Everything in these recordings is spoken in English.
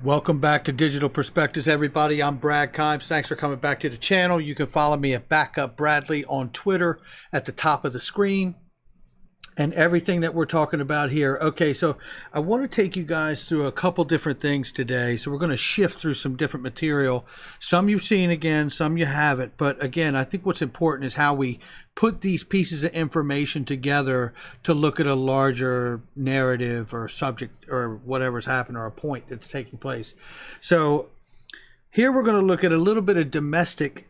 Welcome back to Digital Perspectives, everybody. I'm Brad Kimes. Thanks for coming back to the channel. You can follow me at Backup Bradley on Twitter at the top of the screen and everything that we're talking about here. Okay, so I want to take you guys through a couple different things today. So we're going to shift through some different material. Some you've seen again, some you haven't. But again, I think what's important is how we put these pieces of information together to look at a larger narrative or subject or whatever's happened or a point that's taking place. So here we're going to look at a little bit of domestic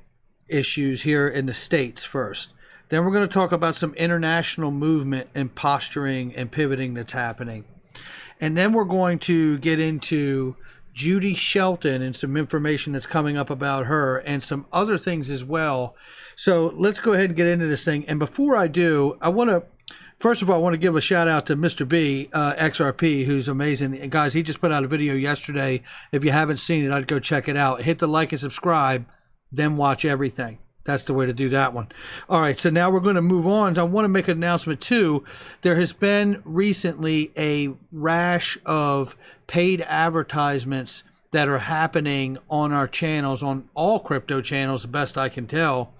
issues here in the States first. Then we're going to talk about some international movement and posturing and pivoting that's happening. And then we're going to get into Judy Shelton and some information that's coming up about her and some other things as well. So let's go ahead and get into this thing. And before I do, first of all, I want to give a shout out to Mr. B, XRP, who's amazing. And guys, he just put out a video yesterday. If you haven't seen it, I'd go check it out. Hit the like and subscribe, then watch everything. That's the way to do that one. All right, so now we're going to move on. I want to make an announcement too. There has been recently a rash of paid advertisements that are happening on our channels, on all crypto channels, the best I can tell.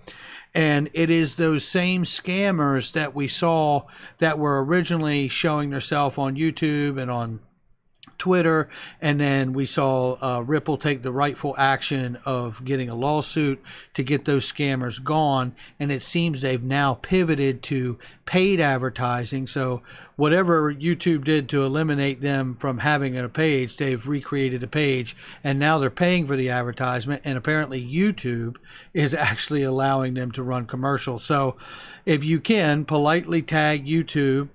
And it is those same scammers that we saw that were originally showing themselves on YouTube and on Twitter, and then we saw Ripple take the rightful action of getting a lawsuit to get those scammers gone, and it seems they've now pivoted to paid advertising. So whatever YouTube did to eliminate them from having a page, they've recreated a page, and now they're paying for the advertisement, and apparently YouTube is actually allowing them to run commercials. So if you can, politely tag YouTube,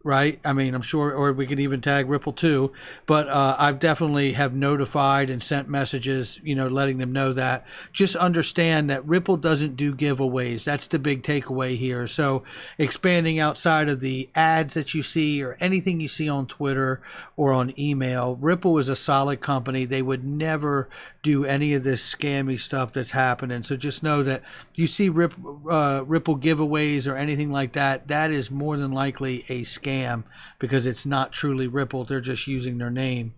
right? I mean, I'm sure, or we could even tag Ripple too, but I've definitely have notified and sent messages, letting them know that. Just understand that Ripple doesn't do giveaways. That's the big takeaway here. So expanding outside of the ads that you see or anything you see on Twitter or on email, Ripple is a solid company. They would never do any of this scammy stuff that's happening. So just know that you see Ripple giveaways or anything like that, that is more than likely a scam, because it's not truly Ripple. They're just using their name.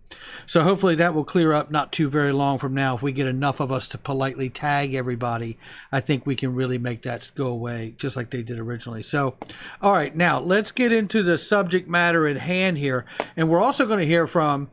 So hopefully that will clear up not too very long from now. If we get enough of us to politely tag everybody, I think we can really make that go away just like they did originally. So, all right, now let's get into the subject matter at hand here. And we're also going to hear from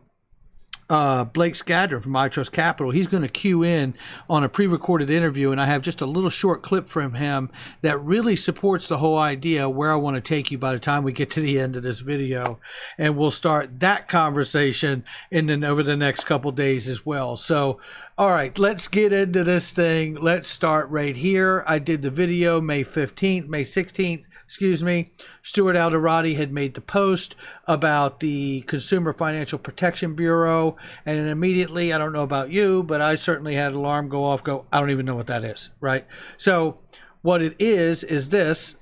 Blake Skadden from iTrust Capital. He's going to cue in on a pre-recorded interview, and I have just a little short clip from him that really supports the whole idea where I want to take you by the time we get to the end of this video, and we'll start that conversation and then over the next couple days as well. So all right, let's get into this thing. Let's start right here. I did the video May 16th, excuse me. Stuart Alderati had made the post about the Consumer Financial Protection Bureau, and then immediately, I don't know about you, but I certainly had an alarm go off, I don't even know what that is, right? So what it is this.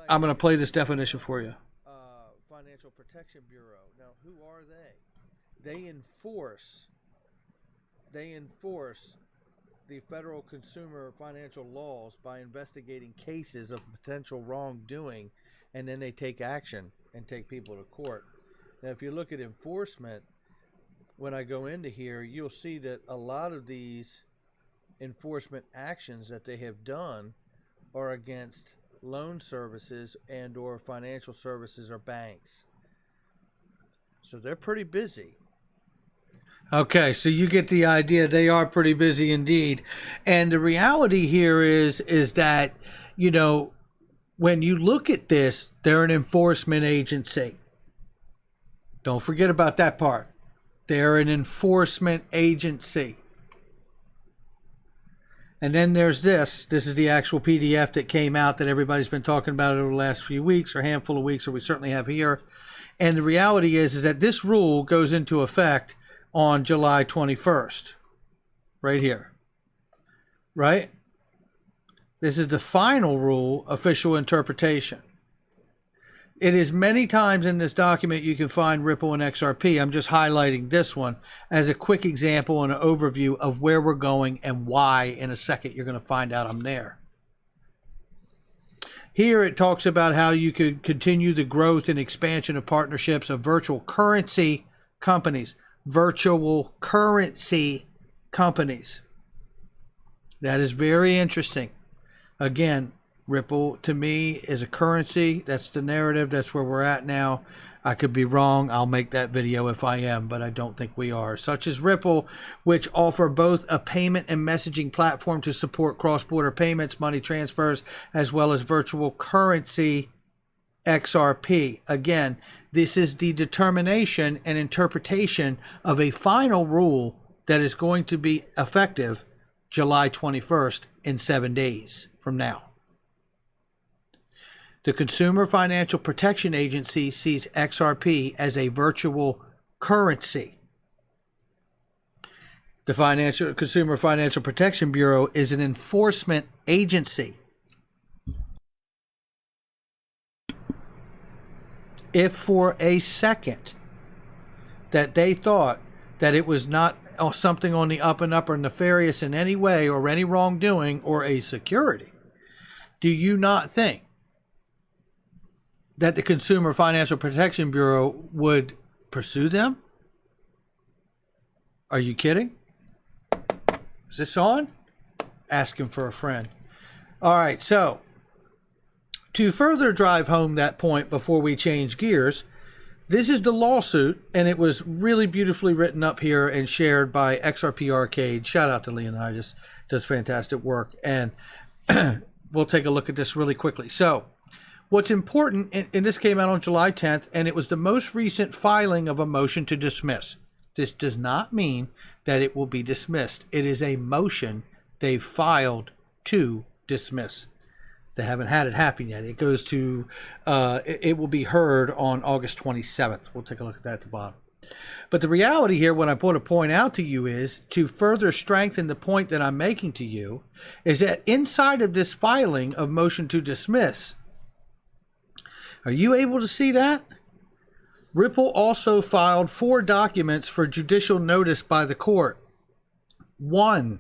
I'm going to play this definition for you. Financial Protection Bureau. Now, who are they? They enforce the federal consumer financial laws by investigating cases of potential wrongdoing, and then they take action and take people to court. Now, if you look at enforcement, when I go into here, you'll see that a lot of these enforcement actions that they have done are against loan services and or financial services or banks. So they're pretty busy. Okay, so you get the idea. They are pretty busy indeed. And the reality here is that, when you look at this, they're an enforcement agency. Don't forget about that part. They're an enforcement agency. And then there's this. This is the actual PDF that came out that everybody's been talking about over the last few weeks or handful of weeks, or we certainly have here. And the reality is that this rule goes into effect on July 21st, right here, right? This is the final rule, official interpretation. It is many times in this document you can find Ripple and XRP. I'm just highlighting this one as a quick example and an overview of where we're going and why. In a second, you're going to find out I'm there. Here it talks about how you could continue the growth and expansion of partnerships of virtual currency companies. virtual currency companies. That is very interesting. Again, Ripple to me is a currency. That's the narrative. That's where we're at now. I could be wrong. I'll make that video if I am, but I don't think we are. Such as Ripple, which offer both a payment and messaging platform to support cross-border payments, money transfers, as well as virtual currency XRP. Again, this is the determination and interpretation of a final rule that is going to be effective July 21st in 7 days from now. The Consumer Financial Protection Agency sees XRP as a virtual currency. The Consumer Financial Protection Bureau is an enforcement agency. If for a second that they thought that it was not something on the up and up or nefarious in any way or any wrongdoing or a security, do you not think that the Consumer Financial Protection Bureau would pursue them? Are you kidding? Is this on? Asking for a friend. All right, so to further drive home that point before we change gears, this is the lawsuit, and it was really beautifully written up here and shared by XRP Arcade. Shout out to Leonidas, does fantastic work. And we'll take a look at this really quickly. So what's important, and this came out on July 10th, and it was the most recent filing of a motion to dismiss. This does not mean that it will be dismissed. It is a motion they filed to dismiss. They haven't had it happen yet. It goes to, it will be heard on August 27th. We'll take a look at that at the bottom. But the reality here, what I want to point out to you is, to further strengthen the point that I'm making to you, is that inside of this filing of motion to dismiss, are you able to see that? Ripple also filed 4 documents for judicial notice by the court. 1,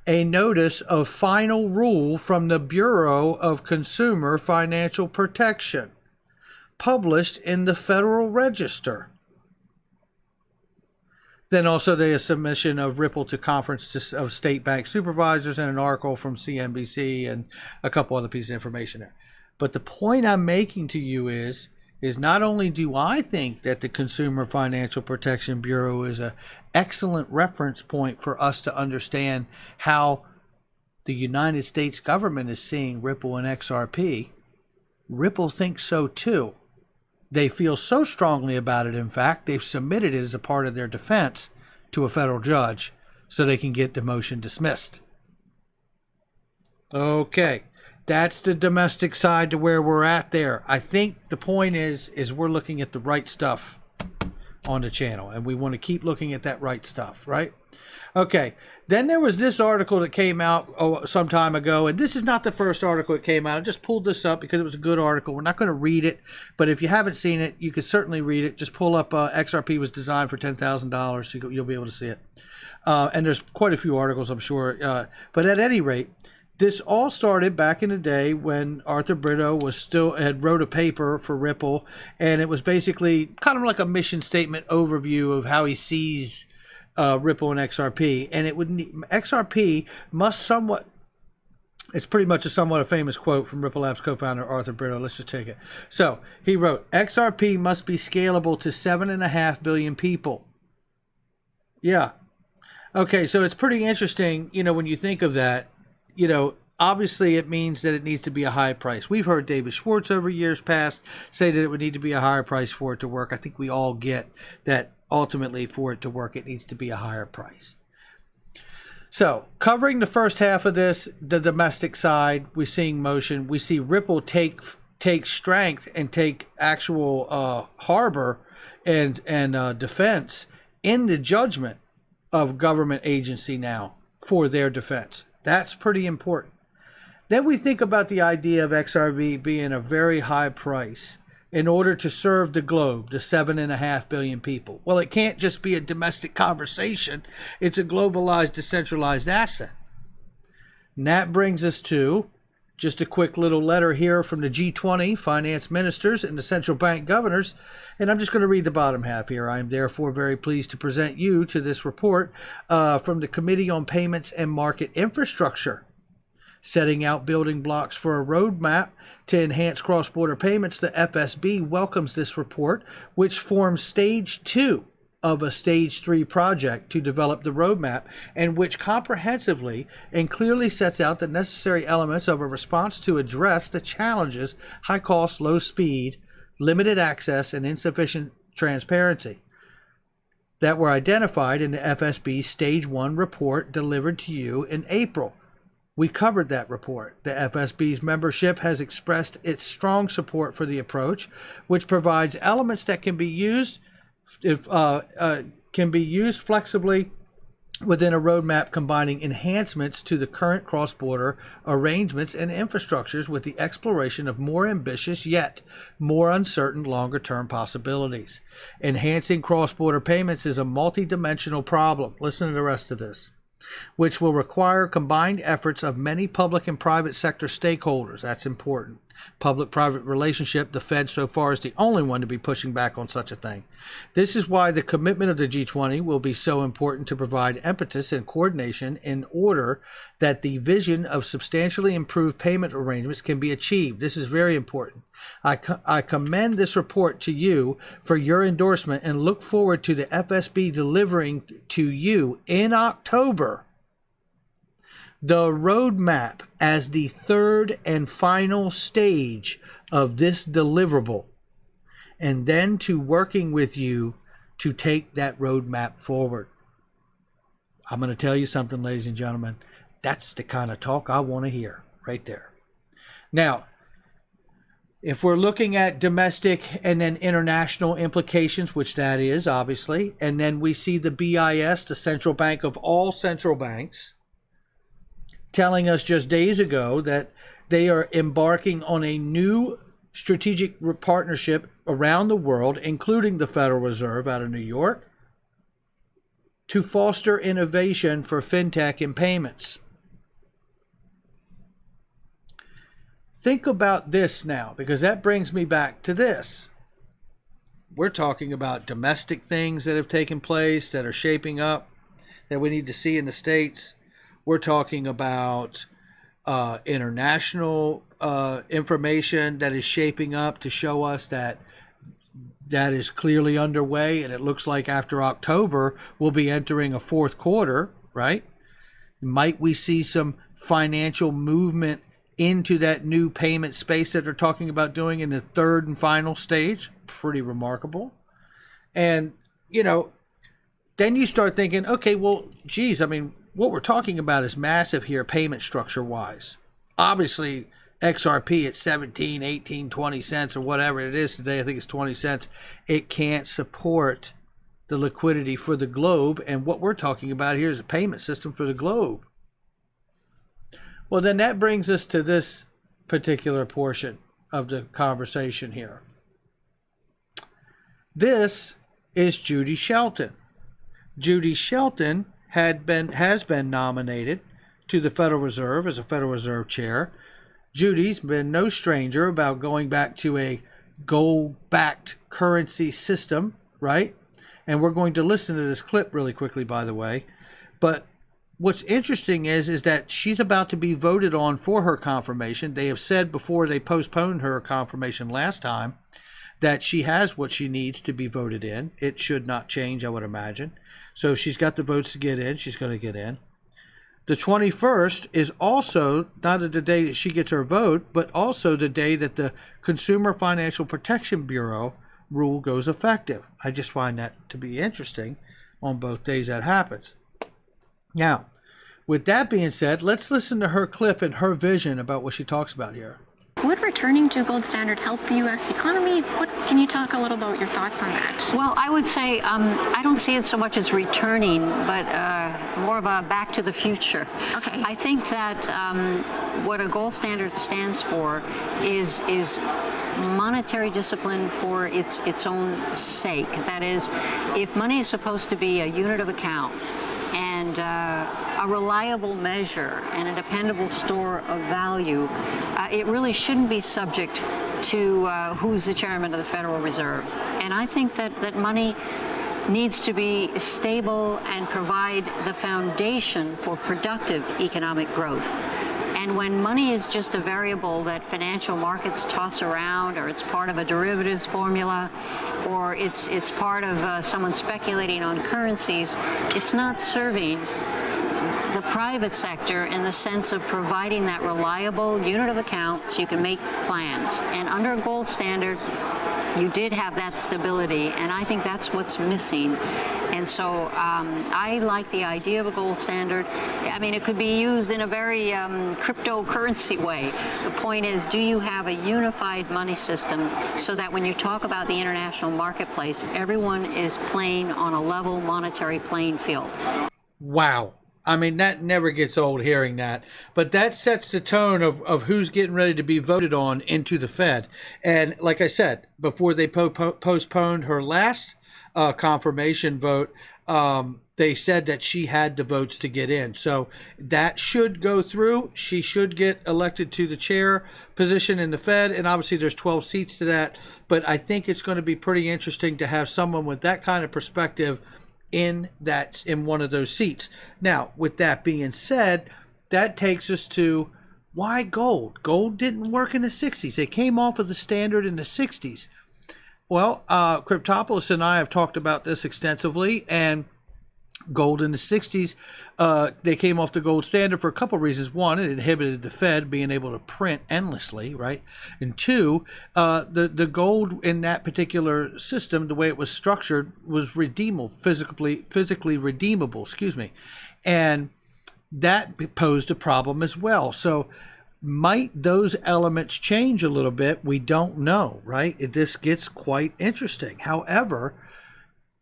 a notice of final rule from the Bureau of Consumer Financial Protection, published in the Federal Register. Then also a submission of Ripple to Conference of State Bank Supervisors and an article from CNBC and a couple other pieces of information there. But the point I'm making to you is not only do I think that the Consumer Financial Protection Bureau is an excellent reference point for us to understand how the United States government is seeing Ripple and XRP, Ripple thinks so too. They feel so strongly about it, in fact, they've submitted it as a part of their defense to a federal judge so they can get the motion dismissed. Okay. That's the domestic side to where we're at there. I think the point is we're looking at the right stuff on the channel, and we want to keep looking at that right stuff, right? Okay. Then there was this article that came out some time ago, and this is not the first article that came out. I just pulled this up because it was a good article. We're not going to read it, but if you haven't seen it, you could certainly read it. Just pull up XRP was designed for $10,000. You'll be able to see it. And there's quite a few articles, I'm sure. But at any rate, this all started back in the day when Arthur Brito had wrote a paper for Ripple, and it was basically kind of like a mission statement overview of how he sees Ripple and XRP. And XRP must somewhat, it's pretty much somewhat a famous quote from Ripple Labs co-founder Arthur Brito. Let's just take it. So he wrote, XRP must be scalable to 7.5 billion people. Yeah. Okay, so it's pretty interesting, when you think of that. Obviously it means that it needs to be a high price. We've heard David Schwartz over years past say that it would need to be a higher price for it to work. I think we all get that ultimately for it to work, it needs to be a higher price. So covering the first half of this, the domestic side, we're seeing motion. We see Ripple take strength and take actual harbor and defense in the judgment of government agency now for their defense. That's pretty important. Then we think about the idea of XRP being a very high price in order to serve the globe, the 7.5 billion people. Well, it can't just be a domestic conversation. It's a globalized, decentralized asset. And that brings us to Just a quick little letter here from the G20 finance ministers and the central bank governors, and I'm just going to read the bottom half here. I am therefore very pleased to present you to this report from the Committee on Payments and Market Infrastructure, setting out building blocks for a roadmap to enhance cross-border payments. The FSB welcomes this report, which forms stage 2 of a stage 3 project to develop the roadmap, and which comprehensively and clearly sets out the necessary elements of a response to address the challenges: high cost, low speed, limited access, and insufficient transparency that were identified in the FSB Stage 1 report delivered to you in April. We covered that report. The FSB's membership has expressed its strong support for the approach, which provides elements that can be used flexibly within a roadmap, combining enhancements to the current cross-border arrangements and infrastructures with the exploration of more ambitious yet more uncertain longer-term possibilities. Enhancing cross-border payments is a multidimensional problem. Listen to the rest of this, which will require combined efforts of many public and private sector stakeholders. That's important. Public-private relationship, the Fed so far is the only one to be pushing back on such a thing. This is why the commitment of the G20 will be so important to provide impetus and coordination in order that the vision of substantially improved payment arrangements can be achieved. This is very important. I commend this report to you for your endorsement and look forward to the FSB delivering to you in October the roadmap as the third and final stage of this deliverable, and then to working with you to take that roadmap forward. I'm going to tell you something, ladies and gentlemen. That's the kind of talk I want to hear right there. Now, if we're looking at domestic and then international implications, which that is obviously, and then we see the BIS, the central bank of all central banks, telling us just days ago that they are embarking on a new strategic partnership around the world, including the Federal Reserve out of New York, to foster innovation for fintech and payments. Think about this now, because that brings me back to this. We're talking about domestic things that have taken place, that are shaping up, that we need to see in the States. We're talking about international information that is shaping up to show us that is clearly underway, and it looks like after October we'll be entering a fourth quarter, right? Might we see some financial movement into that new payment space that they're talking about doing in the third and final stage? Pretty remarkable. And, then you start thinking, okay, well, geez, I mean, what we're talking about is massive here, payment structure wise. Obviously, XRP at 17, 18, 20 cents or whatever it is today, I think it's 20 cents. It can't support the liquidity for the globe. And what we're talking about here is a payment system for the globe. Well, then that brings us to this particular portion of the conversation here. This is Judy Shelton. Judy Shelton has been nominated to the Federal Reserve as a Federal Reserve chair. Judy's been no stranger about going back to a gold-backed currency system, right? And we're going to listen to this clip really quickly, by the way. But what's interesting is that she's about to be voted on for her confirmation. They have said before they postponed her confirmation last time that she has what she needs to be voted in. It should not change, I would imagine. So if she's got the votes to get in, she's going to get in. The 21st is also not the day that she gets her vote, but also the day that the Consumer Financial Protection Bureau rule goes effective. I just find that to be interesting on both days that happens. Now, with that being said, let's listen to her clip and her vision about what she talks about here. Would returning to gold standard help the U.S. economy? Can you talk a little about your thoughts on that? Well, I would say I don't see it so much as returning, but more of a back to the future. Okay. I think that what a gold standard stands for is monetary discipline for its own sake. That is, if money is supposed to be a unit of account, and a reliable measure and a dependable store of value, it really shouldn't be subject to who's the chairman of the Federal Reserve. And I think that money needs to be stable and provide the foundation for productive economic growth. And when money is just a variable that financial markets toss around, or it's part of a derivatives formula, or it's part of someone speculating on currencies, it's not serving the private sector in the sense of providing that reliable unit of account so you can make plans. And under a gold standard, you did have that stability, and I think that's what's missing. And so I like the idea of a gold standard. I mean, it could be used in a very cryptocurrency way. The point is, do you have a unified money system so that when you talk about the international marketplace, everyone is playing on a level monetary playing field? Wow. I mean, that never gets old hearing that. But that sets the tone of who's getting ready to be voted on into the Fed. And like I said, before they postponed her last confirmation vote, they said that she had the votes to get in. So that should go through. She should get elected to the chair position in the Fed. And obviously there's 12 seats to that. But I think it's going to be pretty interesting to have someone with that kind of perspective in one of those seats. Now, with that being said, that takes us to why gold? Gold didn't work in the 60s. They came off of the standard in the 60s. Well, Cryptopolis and I have talked about this extensively, and gold in the 60s, they came off the gold standard for a couple of reasons. One, it inhibited the Fed being able to print endlessly, right? And two, the gold in that particular system, the way it was structured, was redeemable, physically redeemable, excuse me. And that posed a problem as well. So might those elements change a little bit? We don't know, right? This gets quite interesting. However,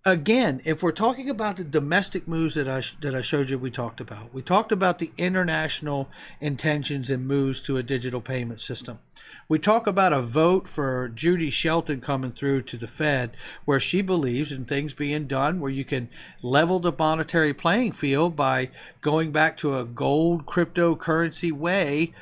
again, if we're talking about the domestic moves that I showed you, we talked about the international intentions and moves to a digital payment system. We talk about a vote for Judy Shelton coming through to the Fed, where she believes in things being done where you can level the monetary playing field by going back to a gold cryptocurrency way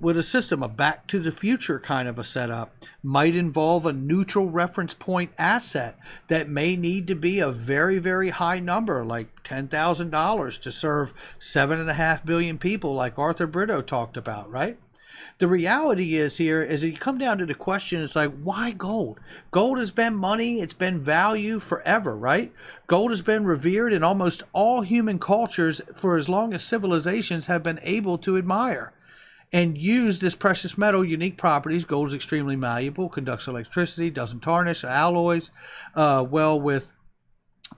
with a system, a back to the future kind of a setup. Might involve a neutral reference point asset that may need to be a very, very high number, like $10,000 to serve 7.5 billion people, like Arthur Brito talked about, right? The reality is here is that you come down to the question, it's like, why gold? Gold has been money, it's been value forever, right? Gold has been revered in almost all human cultures for as long as civilizations have been able to admire and use this precious metal, unique properties. Gold is extremely malleable, conducts electricity, doesn't tarnish, alloys well with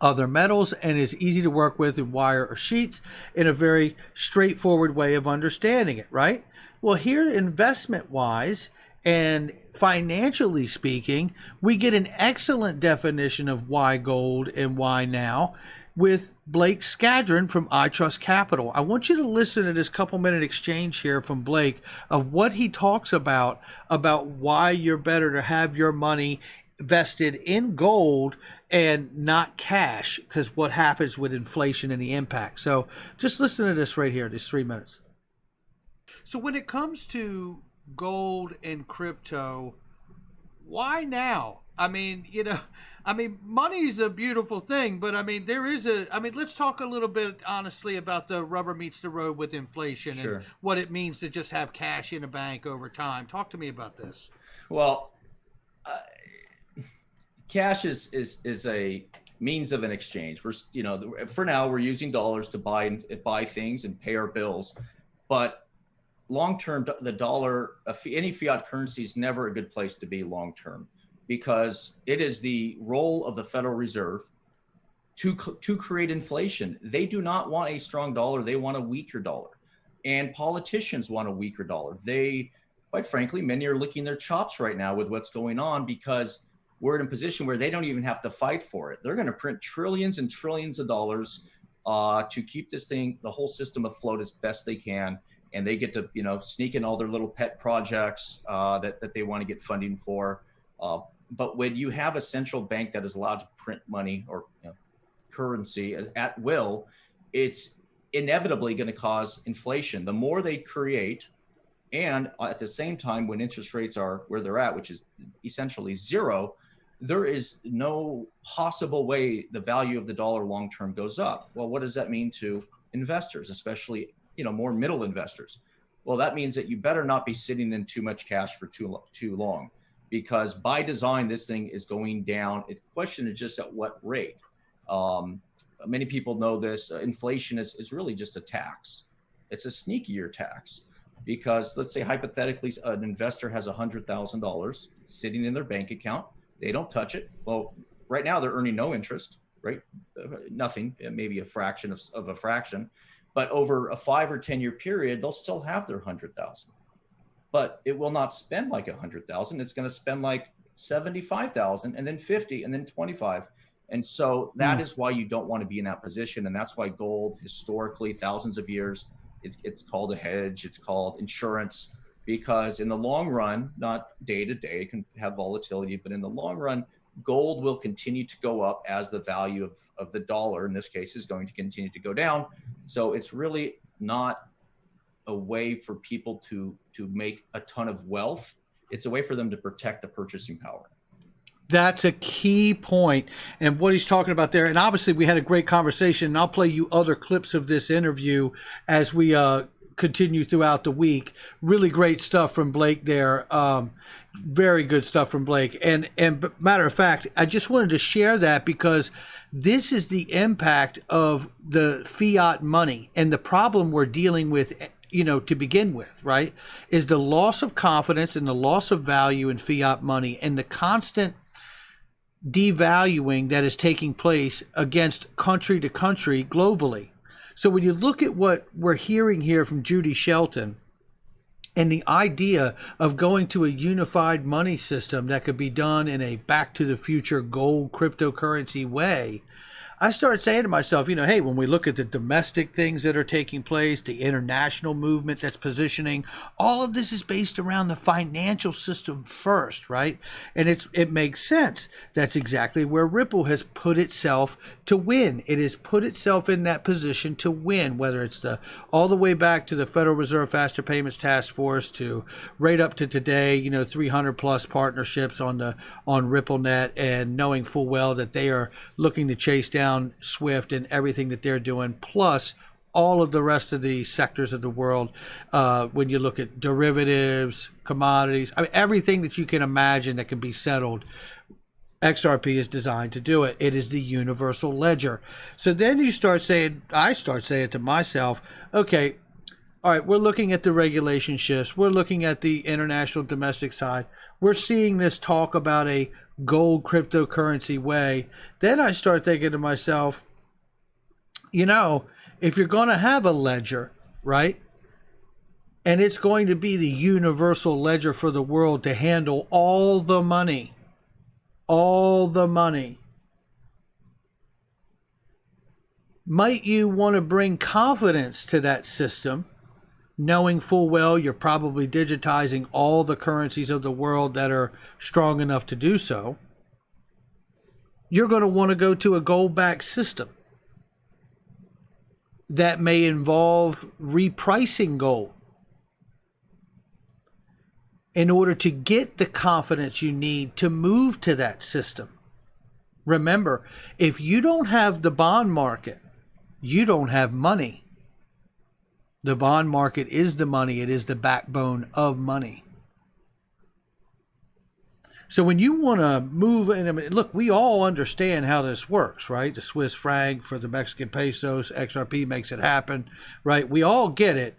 other metals, and is easy to work with in wire or sheets in a very straightforward way of understanding it, right? Well, here, investment-wise and financially speaking, we get an excellent definition of why gold and why now with Blake Skadron from I Trust Capital. I want you to listen to this couple-minute exchange here from Blake of what he talks about why you're better to have your money vested in gold and not cash, because what happens with inflation and the impact. So just listen to this right here, this 3 minutes. So when it comes to gold and crypto, why now? I mean, money's a beautiful thing, but let's talk a little bit honestly about the rubber meets the road with inflation. Sure. And what it means to just have cash in a bank over time. Talk to me about this. Well, cash is a means of an exchange. For now, we're using dollars to buy things and pay our bills, but long-term, the dollar, any fiat currency is never a good place to be long-term, because it is the role of the Federal Reserve to create inflation. They do not want a strong dollar. They want a weaker dollar. And politicians want a weaker dollar. They, quite frankly, many are licking their chops right now with what's going on, because we're in a position where they don't even have to fight for it. They're going to print trillions and trillions of dollars to keep the whole system afloat as best they can. And they get to, sneak in all their little pet projects that they want to get funding for. But when you have a central bank that is allowed to print money or currency at will, it's inevitably going to cause inflation. The more they create, and at the same time, when interest rates are where they're at, which is essentially zero, there is no possible way the value of the dollar long-term goes up. Well, what does that mean to investors, especially, more middle investors? Well, that means that you better not be sitting in too much cash for too long, because by design, this thing is going down. The question is just at what rate. Many people know this. Inflation is really just a tax. It's a sneakier tax, because let's say hypothetically an investor has $100,000 sitting in their bank account. They don't touch it. Well, right now they're earning no interest, right? Nothing, maybe a fraction of a fraction. But over a 5 or 10 year period, they'll still have their 100,000, but it will not spend like 100,000. It's going to spend like 75,000, and then 50, and then 25. And so that is why you don't want to be in that position. And that's why gold historically, thousands of years, it's called a hedge. It's called insurance, because in the long run, not day to day, it can have volatility, but in the long run, gold will continue to go up as the value of the dollar, in this case, is going to continue to go down. So it's really not a way for people to make a ton of wealth. It's a way for them to protect the purchasing power. That's a key point, and what he's talking about there. And obviously, we had a great conversation. And I'll play you other clips of this interview as we continue throughout the week. Really great stuff from Blake there. Very good stuff from Blake. And matter of fact, I just wanted to share that because this is the impact of the fiat money and the problem we're dealing with, to begin with, right? Is the loss of confidence and the loss of value in fiat money and the constant devaluing that is taking place against country to country globally. So when you look at what we're hearing here from Judy Shelton and the idea of going to a unified money system that could be done in a back to the future gold cryptocurrency way, I started saying to myself, hey, when we look at the domestic things that are taking place, the international movement that's positioning, all of this is based around the financial system first, right? And it makes sense. That's exactly where Ripple has put itself to win. It has put itself in that position to win, whether it's all the way back to the Federal Reserve Faster Payments Task Force to right up to today, 300 plus partnerships on RippleNet, and knowing full well that they are looking to chase down Swift and everything that they're doing, plus all of the rest of the sectors of the world. When you look at derivatives, commodities, everything that you can imagine that can be settled, XRP is designed to do it. It is the universal ledger. So then I start saying to myself, okay, all right, we're looking at the regulation shifts. We're looking at the international domestic side. We're seeing this talk about a gold cryptocurrency way. Then I start thinking to myself, if you're going to have a ledger, right, and it's going to be the universal ledger for the world to handle all the money, might you want to bring confidence to that system, knowing full well you're probably digitizing all the currencies of the world that are strong enough to do so? You're going to want to go to a gold-backed system that may involve repricing gold in order to get the confidence you need to move to that system. Remember, if you don't have the bond market, you don't have money. The bond market is the money. It is the backbone of money. So when you want to move, and look, we all understand how this works, right? The Swiss franc for the Mexican pesos, XRP makes it happen, right? We all get it.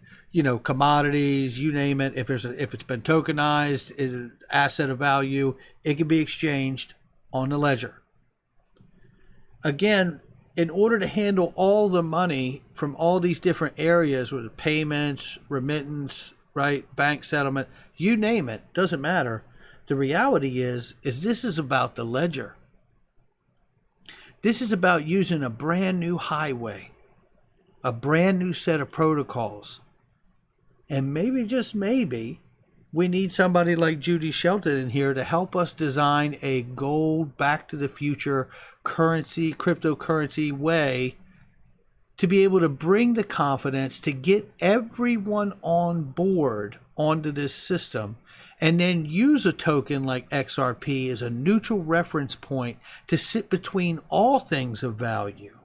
Commodities, you name it. If it's been tokenized, is an asset of value, it can be exchanged on the ledger. Again, in order to handle all the money from all these different areas with payments, remittance, right, bank settlement, you name it, doesn't matter. The reality is this is about the ledger. This is about using a brand new highway, a brand new set of protocols. And maybe, just maybe, we need somebody like Judy Shelton in here to help us design a gold back to the future currency, cryptocurrency way to be able to bring the confidence to get everyone on board onto this system, and then use a token like XRP as a neutral reference point to sit between all things of value.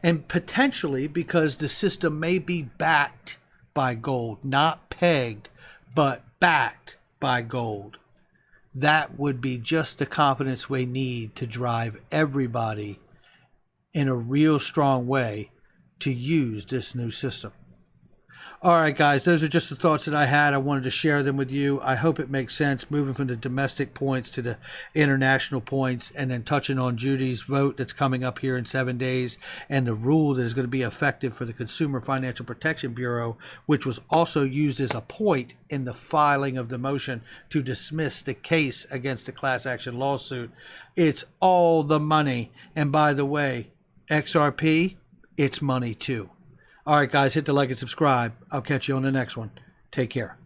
And potentially, because the system may be backed by gold, not pegged, but backed by gold, that would be just the confidence we need to drive everybody in a real strong way to use this new system. All right, guys, those are just the thoughts that I had. I wanted to share them with you. I hope it makes sense, moving from the domestic points to the international points, and then touching on Judy's vote that's coming up here in 7 days, and the rule that is going to be effective for the Consumer Financial Protection Bureau, which was also used as a point in the filing of the motion to dismiss the case against the class action lawsuit. It's all the money. And by the way, XRP, it's money too. All right, guys, hit the like and subscribe. I'll catch you on the next one. Take care.